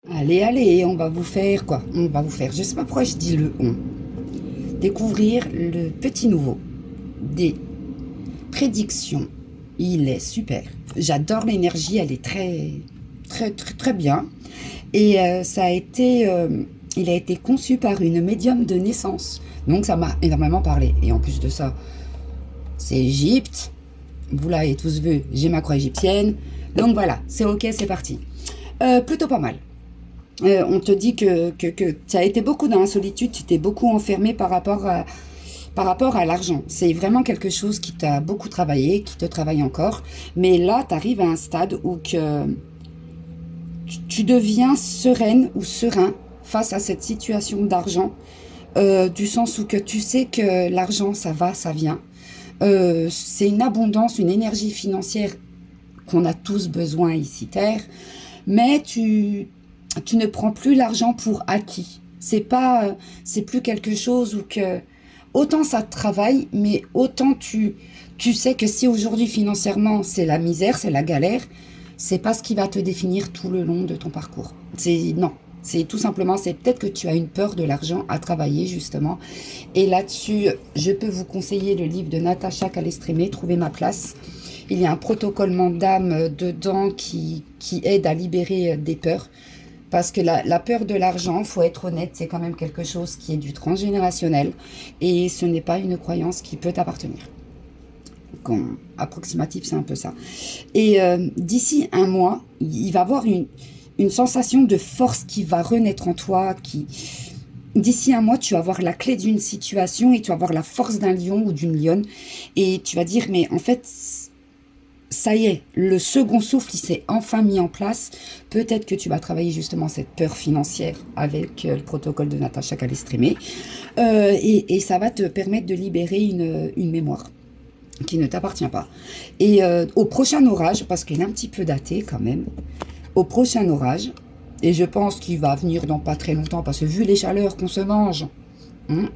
Allez, allez, on va vous faire quoi? On va vous faire, je sais pas pourquoi je dis le on. Découvrir le petit nouveau des prédictions. Il est super. J'adore l'énergie, elle est très, très, très, très bien. Et il a été conçu par une médium de naissance. Donc ça m'a énormément parlé. Et en plus de ça, c'est Égypte. Vous l'avez tous vu, j'ai ma croix égyptienne. Donc voilà, c'est ok, c'est parti. Plutôt pas mal. On te dit que tu as été beaucoup dans la solitude, tu t'es beaucoup enfermé par rapport à l'argent. C'est vraiment quelque chose qui t'a beaucoup travaillé, qui te travaille encore. Mais là, tu arrives à un stade où tu deviens sereine ou serein face à cette situation d'argent, du sens où que tu sais que l'argent, ça va, ça vient. C'est une abondance, une énergie financière qu'on a tous besoin ici terre, mais tu ne prends plus l'argent pour acquis. C'est plus quelque chose où que autant ça te travaille, mais autant tu sais que si aujourd'hui financièrement c'est la misère, c'est la galère, c'est pas ce qui va te définir tout le long de ton parcours. Non. C'est tout simplement, c'est peut-être que tu as une peur de l'argent à travailler justement. Et là-dessus, je peux vous conseiller le livre de Natacha Calestrémé, Trouver ma place. Il y a un protocole d'âme dedans qui aide à libérer des peurs. Parce que la peur de l'argent, faut être honnête, c'est quand même quelque chose qui est du transgénérationnel. Et ce n'est pas une croyance qui peut t'appartenir. Approximatif, c'est un peu ça. Et d'ici un mois, il va y avoir une sensation de force qui va renaître en toi. D'ici un mois, tu vas avoir la clé d'une situation et tu vas avoir la force d'un lion ou d'une lionne. Et tu vas dire, mais en fait, ça y est, le second souffle, il s'est enfin mis en place. Peut-être que tu vas travailler justement cette peur financière avec le protocole de Natacha Calestrémé. Et ça va te permettre de libérer une mémoire qui ne t'appartient pas. Et au prochain orage, parce qu'il est un petit peu daté quand même, au prochain orage, et je pense qu'il va venir dans pas très longtemps, parce que vu les chaleurs qu'on se mange, il va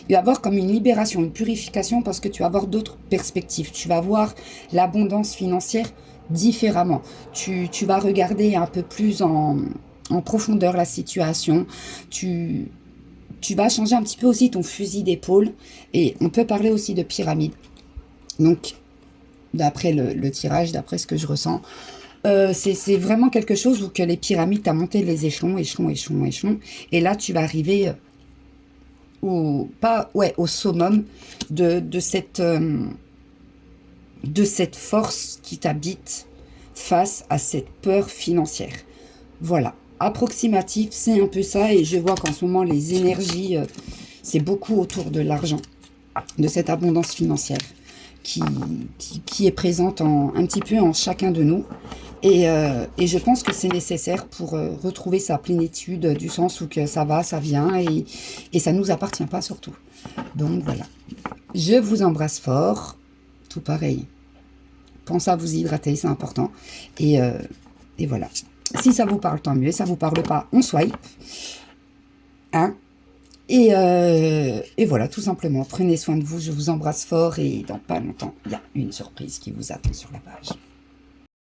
y avoir comme une libération, une purification, parce que tu vas avoir d'autres perspectives. Tu vas voir l'abondance financière différemment. Tu vas regarder un peu plus en profondeur la situation. Tu vas changer un petit peu aussi ton fusil d'épaule. Et on peut parler aussi de pyramide. Donc, d'après le tirage, d'après ce que je ressens, c'est vraiment quelque chose où que les pyramides, tu as monté les échelons, échelons, échelons, échelons. Et là, tu vas arriver au summum de cette force qui t'habite face à cette peur financière. Voilà, approximatif, c'est un peu ça. Et je vois qu'en ce moment, les énergies, c'est beaucoup autour de l'argent, de cette abondance financière qui est présente un petit peu en chacun de nous. Et je pense que c'est nécessaire pour retrouver sa plénitude, du sens où que ça va, ça vient, et ça ne nous appartient pas surtout. Donc voilà. Je vous embrasse fort. Tout pareil. Pensez à vous hydrater, c'est important. Et voilà. Si ça vous parle, tant mieux. Ça vous parle pas, on swipe. Hein? Et voilà, tout simplement. Prenez soin de vous. Je vous embrasse fort. Et dans pas longtemps, il y a une surprise qui vous attend sur la page.